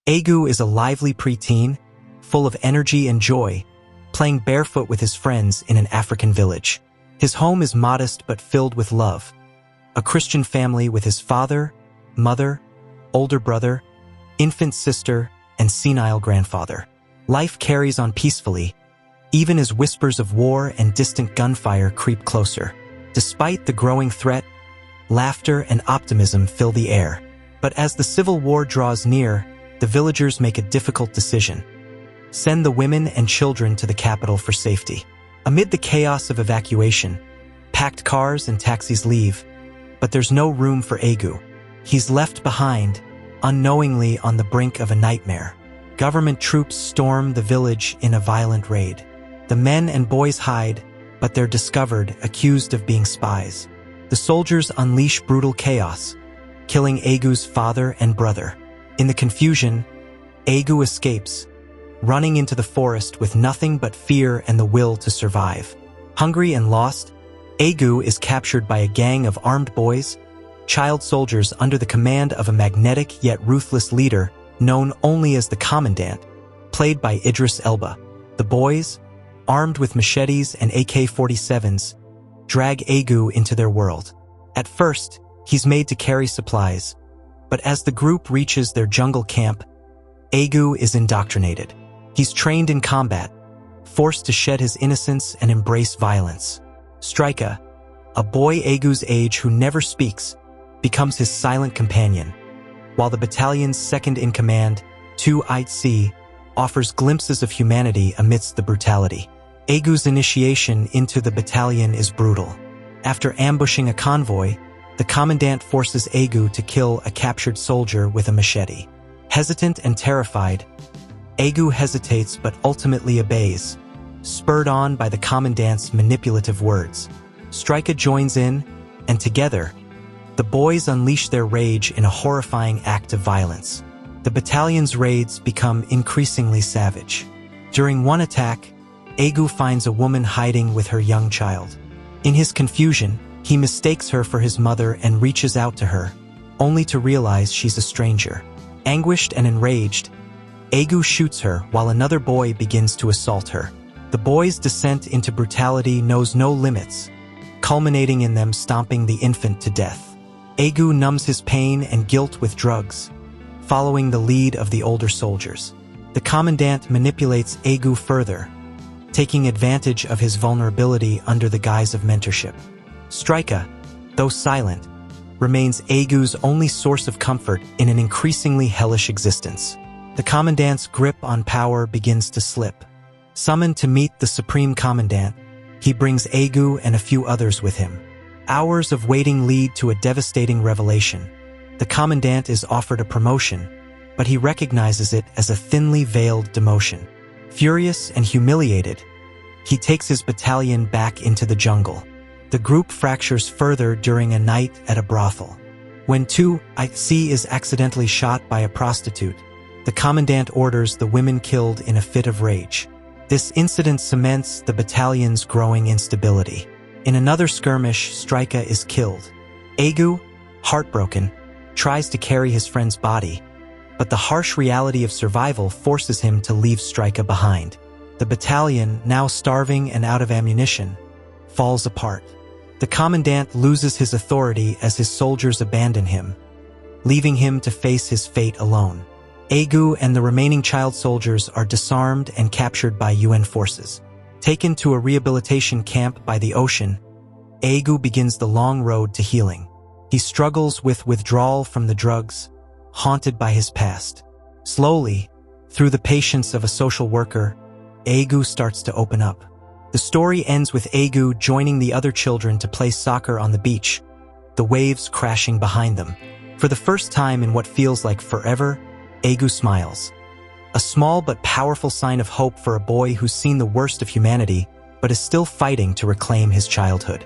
Agu is a lively preteen, full of energy and joy, playing barefoot with his friends in an African village. His home is modest but filled with love. A Christian family with his father, mother, older brother, infant sister, and senile grandfather. Life carries on peacefully, even as whispers of war and distant gunfire creep closer. Despite the growing threat, laughter and optimism fill the air. But as the civil war draws near, the villagers make a difficult decision. Send the women and children to the capital for safety. Amid the chaos of evacuation, packed cars and taxis leave, but there's no room for Agu. He's left behind, unknowingly on the brink of a nightmare. Government troops storm the village in a violent raid. The men and boys hide, but they're discovered, accused of being spies. The soldiers unleash brutal chaos, killing Agu's father and brother. In the confusion, Agu escapes, running into the forest with nothing but fear and the will to survive. Hungry and lost, Agu is captured by a gang of armed boys, child soldiers under the command of a magnetic yet ruthless leader known only as the Commandant, played by Idris Elba. The boys, armed with machetes and AK-47s, drag Agu into their world. At first, he's made to carry supplies, but as the group reaches their jungle camp, Agu is indoctrinated. He's trained in combat, forced to shed his innocence and embrace violence. Strika, a boy Agu's age who never speaks, becomes his silent companion, while the battalion's second-in-command, 2IC, offers glimpses of humanity amidst the brutality. Agu's initiation into the battalion is brutal. After ambushing a convoy, the Commandant forces Agu to kill a captured soldier with a machete. Hesitant and terrified, Agu hesitates but ultimately obeys, spurred on by the Commandant's manipulative words. Strika joins in, and together, the boys unleash their rage in a horrifying act of violence. The battalion's raids become increasingly savage. During one attack, Agu finds a woman hiding with her young child. In his confusion, he mistakes her for his mother and reaches out to her, only to realize she's a stranger. Anguished and enraged, Agu shoots her while another boy begins to assault her. The boy's descent into brutality knows no limits, culminating in them stomping the infant to death. Agu numbs his pain and guilt with drugs, following the lead of the older soldiers. The Commandant manipulates Agu further, taking advantage of his vulnerability under the guise of mentorship. Strika, though silent, remains Agu's only source of comfort in an increasingly hellish existence. The Commandant's grip on power begins to slip. Summoned to meet the Supreme Commandant, he brings Agu and a few others with him. Hours of waiting lead to a devastating revelation. The Commandant is offered a promotion, but he recognizes it as a thinly veiled demotion. Furious and humiliated, he takes his battalion back into the jungle. The group fractures further during a night at a brothel. When 2IC is accidentally shot by a prostitute, the Commandant orders the women killed in a fit of rage. This incident cements the battalion's growing instability. In another skirmish, Strika is killed. Agu, heartbroken, tries to carry his friend's body, but the harsh reality of survival forces him to leave Strika behind. The battalion, now starving and out of ammunition, falls apart. The Commandant loses his authority as his soldiers abandon him, leaving him to face his fate alone. Agu and the remaining child soldiers are disarmed and captured by UN forces. Taken to a rehabilitation camp by the ocean, Agu begins the long road to healing. He struggles with withdrawal from the drugs, haunted by his past. Slowly, through the patience of a social worker, Agu starts to open up. The story ends with Agu joining the other children to play soccer on the beach, the waves crashing behind them. For the first time in what feels like forever, Agu smiles. A small but powerful sign of hope for a boy who's seen the worst of humanity, but is still fighting to reclaim his childhood.